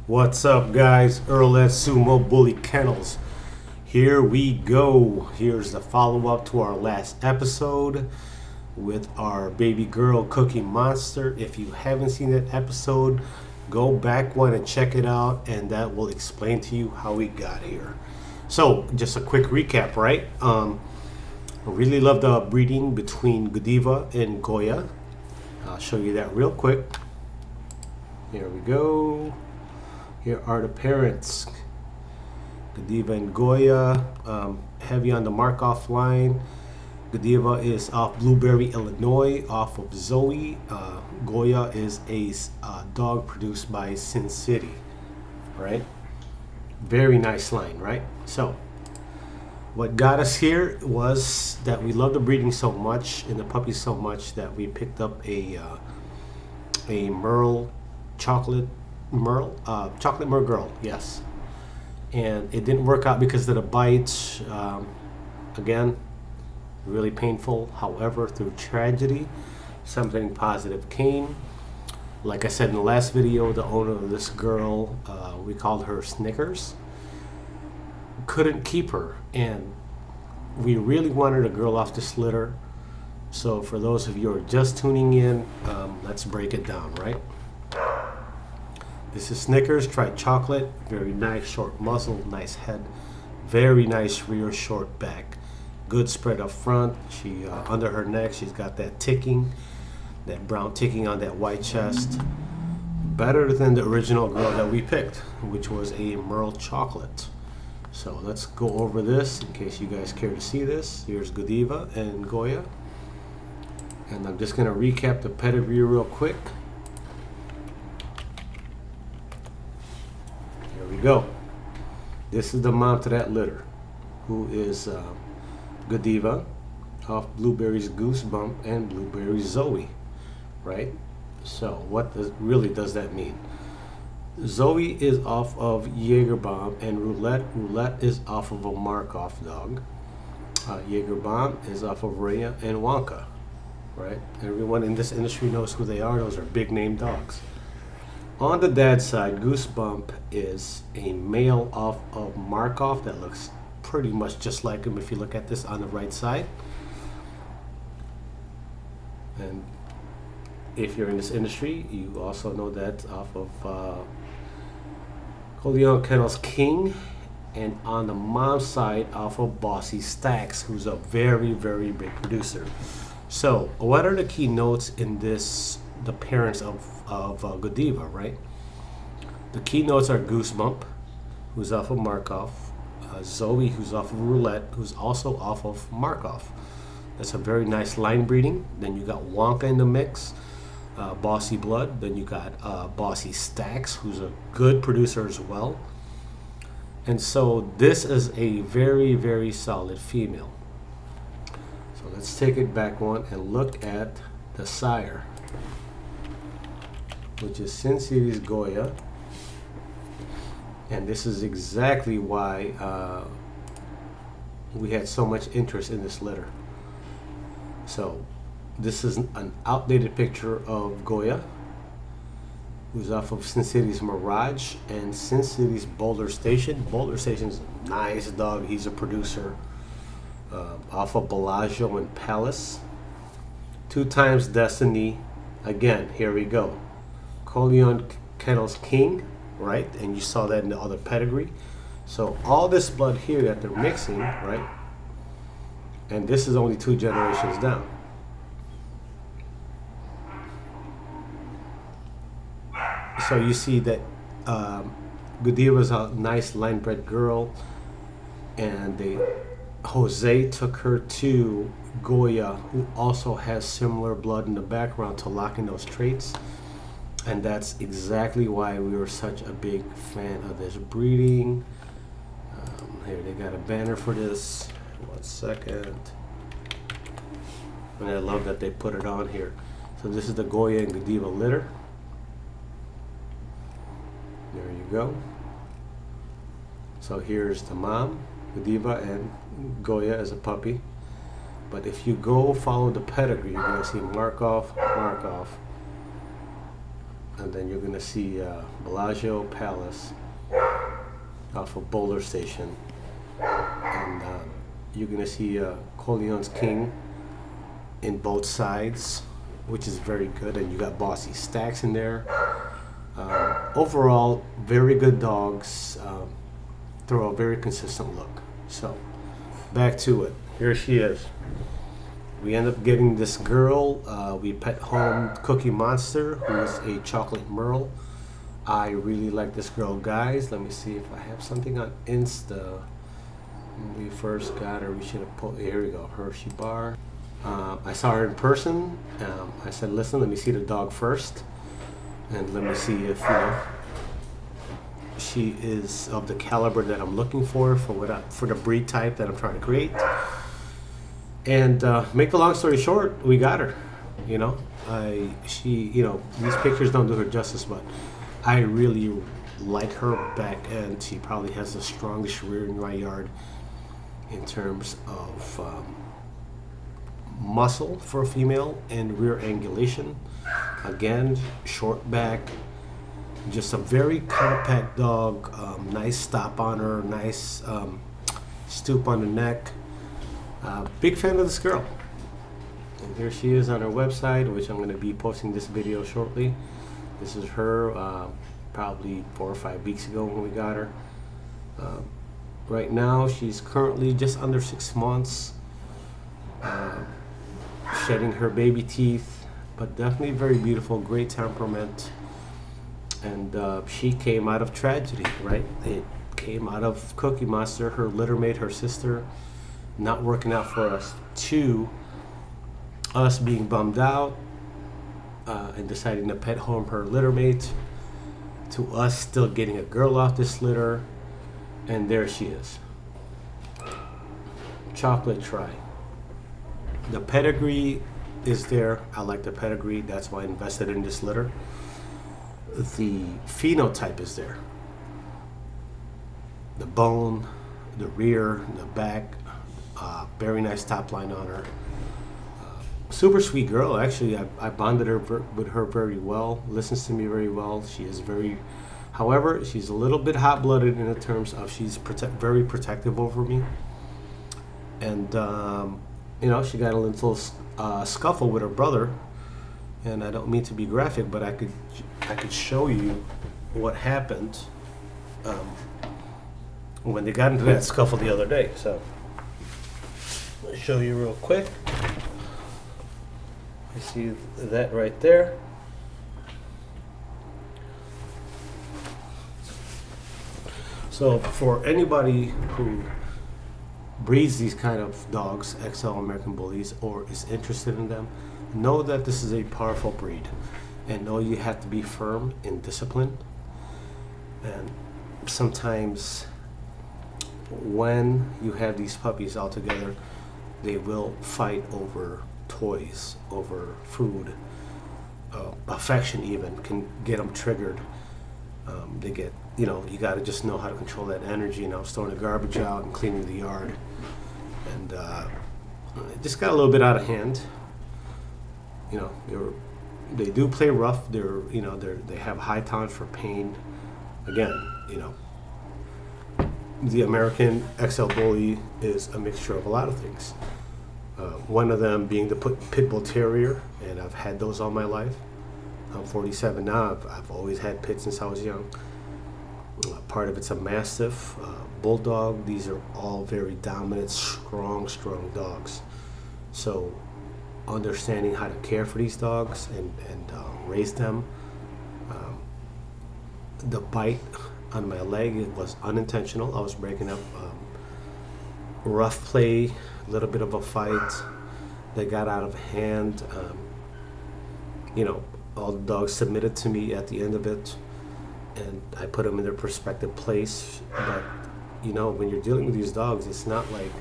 What's up, guys? Earl at Sumo Bully Kennels. Here we go. Here's the follow-up to our last episode with our baby girl Cookie Monster. If you haven't seen that episode, go back one and check it out, and that will explain to you how we got here. So, just a quick recap, right? I really love the breeding between Godiva and Goya. I'll show you that real quick. Here we go. Here are the parents, Godiva and Goya, heavy on the Markov line. Godiva is off Blueberry, Illinois, off of Zoe. Goya is a dog produced by Sin City, right? Very nice line, right? So, what got us here was that we love the breeding so much and the puppies so much that we picked up a Merle chocolate Merle girl, yes. And it didn't work out because of the bites. Again, really painful. However, through tragedy, something positive came. Like I said in the last video, the owner of this girl, we called her Snickers, couldn't keep her. And we really wanted a girl off this litter. So for those of you who are just tuning in, let's break it down, right? This is Snickers, tried chocolate, very nice short muzzle, nice head, very nice rear short back, good spread up front. She under her neck, she's got that ticking, that brown ticking on that white chest. Better than the original girl that we picked, which was a Merle chocolate. So let's go over this in case you guys care to see this. Here's Godiva and Goya, and I'm just gonna recap the pedigree real quick. Go. This is the mom to that litter, who is Godiva off Blueberry's Goosebump and Blueberry Zoe, right? So what really does that mean? Zoe is off of Jaeger Bomb and Roulette. Roulette is off of a Markov dog. Jaeger Bomb is off of Rhea and Wonka, right? Everyone in this industry knows who they are. Those are big name dogs. On the dad's side, Goosebump is a male off of Markov that looks pretty much just like him if you look at this on the right side. And if you're in this industry, you also know that off of Kennels King. And on the mom's side, off of Bossy Stacks, who's a very, very big producer. So, what are the key notes in this, the parents of Godiva, right? The keynotes are Goosebump, who's off of Markov, Zoe, who's off of Roulette, who's also off of Markov. That's a very nice line breeding. Then you got Wonka in the mix, Bossy Blood. Then you got Bossy Stacks, who's a good producer as well. And so this is a very, very solid female. So let's take it back one and look at the sire, which is Sin City's Goya. And this is exactly why we had so much interest in this litter. So this is an outdated picture of Goya, who's off of Sin City's Mirage and Sin City's Boulder Station. Boulder Station's a nice dog. He's a producer off of Bellagio and Palace. 2 times Destiny. Again, here we go. Kennels King, right? And you saw that in the other pedigree. So all this blood here that they're mixing, right? And this is only 2 generations down. So you see that Godiva's a nice line-bred girl, and Jose took her to Goya, who also has similar blood in the background to lock in those traits. And that's exactly why we were such a big fan of this breeding. Here, they got a banner for this. 1 second. And I love that they put it on here. So this is the Goya and Godiva litter. There you go. So here's the mom, Godiva, and Goya as a puppy. But if you go follow the pedigree, you're going to see Markov, Markov, and then you're gonna see Bellagio Palace off of Boulder Station, and you're gonna see Corleone's King in both sides, which is very good, and you got Bossy Stacks in there. Overall, very good dogs. Throw a very consistent look. So, back to it. Here she is. We end up getting this girl. We pet home Cookie Monster, who is a chocolate merle. I really like this girl, guys. Let me see if I have something on Insta. When we first got her, we should have put, here we go, Hershey bar. I saw her in person. I said, listen, let me see the dog first, and let me see if, you know, she is of the caliber that I'm looking for for the breed type that I'm trying to create. And make the long story short, we got her. You know, you know, these pictures don't do her justice, but I really like her back end. She probably has the strongest rear in my yard in terms of muscle for a female and rear angulation. Again, short back, just a very compact dog. Nice stop on her, nice stoop on the neck. Big fan of this girl. And here she is on her website, which I'm going to be posting this video shortly. This is her probably 4 or 5 weeks ago when we got her. Right now she's currently just under 6 months, shedding her baby teeth, but definitely very beautiful, great temperament. And she came out of tragedy, right? It came out of Cookie Monster, her littermate, her sister, not working out for us, to us being bummed out and deciding to pet home her littermate, to us still getting a girl off this litter, and there she is. Chocolate Tri. The pedigree is there. I like the pedigree. That's why I invested in this litter. The phenotype is there. The bone, the rear, the back, very nice top line on her. Super sweet girl. Actually, I bonded her with her very well. Listens to me very well. She is very, however, she's a little bit hot-blooded in the terms of she's very protective over me. And you know, she got a little scuffle with her brother. And I don't mean to be graphic, but I could show you what happened when they got into that scuffle the other day. So I'll show you real quick. You see that right there. So for anybody who breeds these kind of dogs, XL American Bullies, or is interested in them, know that this is a powerful breed, and know you have to be firm in discipline. And sometimes when you have these puppies all together, they will fight over toys, over food, affection even can get them triggered. They get, you know, you got to just know how to control that energy. And I was throwing the garbage out and cleaning the yard, and it just got a little bit out of hand. You know, they do play rough. You know, they have high tolerance for pain. Again, you know, the American XL Bully is a mixture of a lot of things. One of them being the Pit Bull Terrier, and I've had those all my life. I'm 47 now. I've always had pits since I was young. Part of it's a Mastiff, Bulldog. These are all very dominant, strong dogs. So understanding how to care for these dogs and raise them. The bite on my leg, it was unintentional. I was breaking up rough play, a little bit of a fight that got out of hand. You know, all the dogs submitted to me at the end of it, and I put them in their prospective place. But you know, when you're dealing with these dogs, it's not like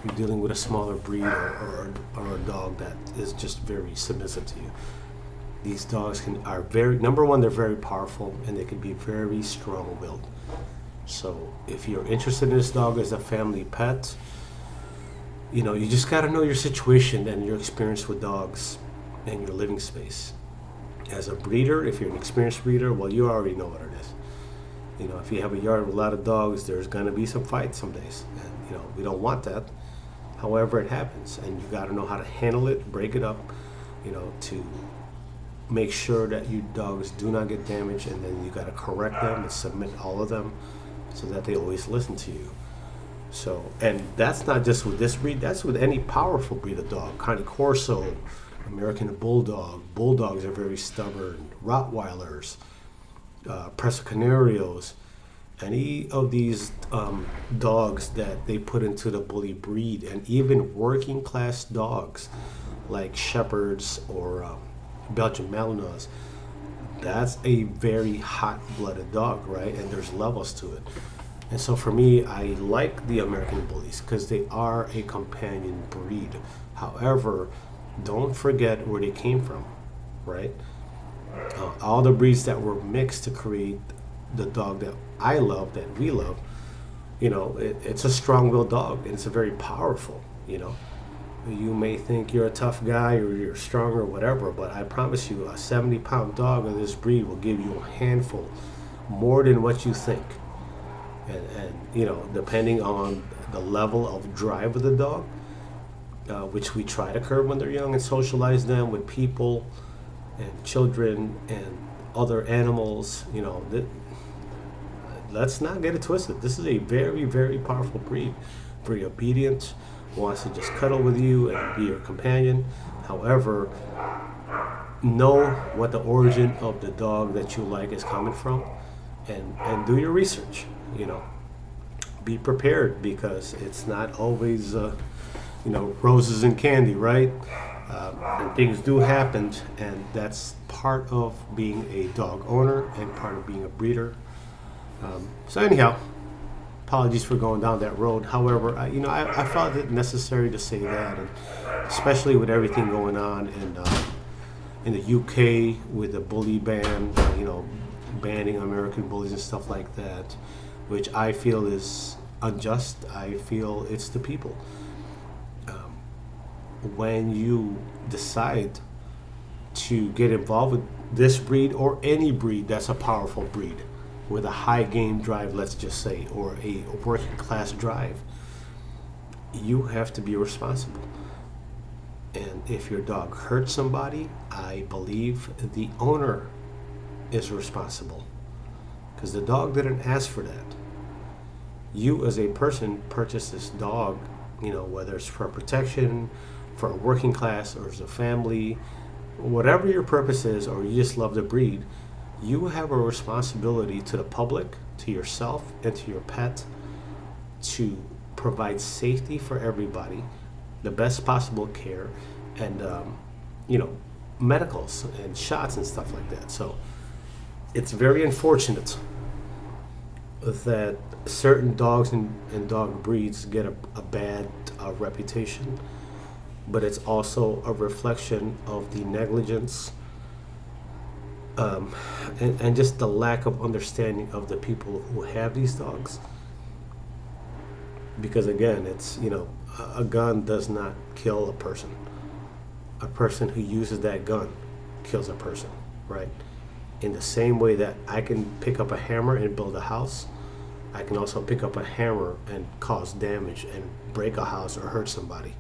you're dealing with a smaller breed or a dog that is just very submissive to you. These dogs are very, number one, they're very powerful, and they can be very strong-willed. So if you're interested in this dog as a family pet, you know, you just got to know your situation and your experience with dogs and your living space. As a breeder, if you're an experienced breeder, well, you already know what it is. You know, if you have a yard with a lot of dogs, there's going to be some fights some days. And, you know, we don't want that. However, it happens. And you got to know how to handle it, break it up, you know, to make sure that your dogs do not get damaged. And then you got to correct them and submit all of them so that they always listen to you. So, and that's not just with this breed, that's with any powerful breed of dog. Cane Corso, American Bulldog. Bulldogs are very stubborn. Rottweilers, Presa Canarios, any of these dogs that they put into the bully breed, and even working class dogs like Shepherds or Belgian Malinois, that's a very hot-blooded dog, right? And there's levels to it. And so for me, I like the American Bullies because they are a companion breed. However, don't forget where they came from, right? All the breeds that were mixed to create the dog that I love, that we love, you know, it's a strong-willed dog, and it's a very powerful, you know. You may think you're a tough guy or you're strong or whatever, but I promise you, a 70-pound dog of this breed will give you a handful, more than what you think. And you know, depending on the level of drive of the dog, which we try to curb when they're young and socialize them with people and children and other animals, you know, let's not get it twisted. This is a very, very powerful breed. Very obedient, wants to just cuddle with you and be your companion. However, know what the origin of the dog that you like is coming from, and do your research. You know, be prepared, because it's not always you know, roses and candy, right? And things do happen, and that's part of being a dog owner and part of being a breeder. So anyhow, apologies for going down that road. However, I felt it necessary to say that, and especially with everything going on in the UK with the bully ban, you know, banning American bullies and stuff like that, which I feel is unjust. I feel it's the people. When you decide to get involved with this breed or any breed that's a powerful breed with a high game drive, let's just say, or a working class drive, you have to be responsible. And if your dog hurts somebody, I believe the owner is responsible, because the dog didn't ask for that. You as a person purchased this dog, you know, whether it's for protection, for a working class, or as a family, whatever your purpose is, or you just love the breed, you have a responsibility to the public, to yourself, and to your pet to provide safety for everybody, the best possible care, and you know, medicals and shots and stuff like that. So it's very unfortunate that certain dogs and dog breeds get a bad reputation, but it's also a reflection of the negligence and just the lack of understanding of the people who have these dogs. Because again, it's, you know, a gun does not kill a person. A person who uses that gun kills a person, right? In the same way that I can pick up a hammer and build a house, I can also pick up a hammer and cause damage and break a house or hurt somebody.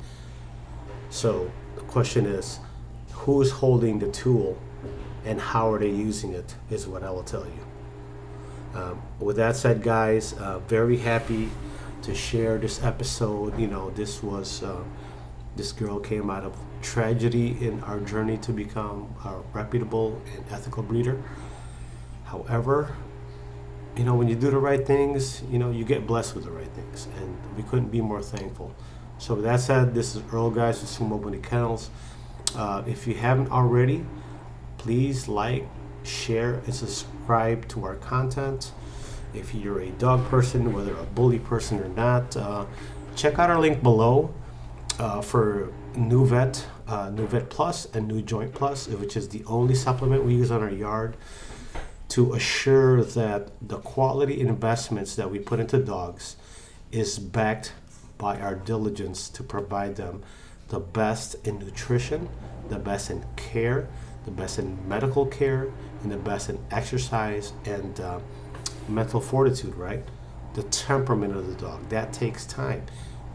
So the question is, who's holding the tool and how are they using it is what I will tell you. With that said, guys, very happy to share this episode. You know, this was this girl came out of tragedy in our journey to become a reputable and ethical breeder. However, you know, when you do the right things, you know, you get blessed with the right things, and we couldn't be more thankful. So with that said, this is Earl, guys, with Sumo Bunny Kennels. If you haven't already, please like, share, and subscribe to our content. If you're a dog person, whether a bully person or not, check out our link below for NuVet, NuVet Plus, and NuJoint Plus, which is the only supplement we use on our yard to assure that the quality investments that we put into dogs is backed by our diligence to provide them the best in nutrition, the best in care, the best in medical care, and the best in exercise and mental fortitude, right? The temperament of the dog, that takes time.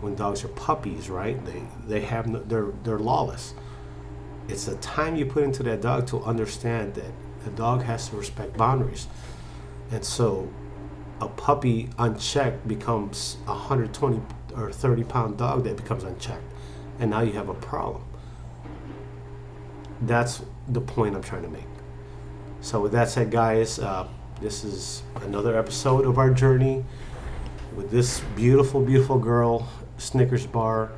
When dogs are puppies, right, they have they're lawless. It's the time you put into that dog to understand that the dog has to respect boundaries. And so a puppy unchecked becomes a 120 or 30-pound dog that becomes unchecked, and now you have a problem. That's the point I'm trying to make. So with that said, guys, this is another episode of our journey with this beautiful, beautiful girl, Snickers bar.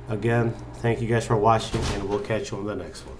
Again, thank you guys for watching, and we'll catch you on the next one.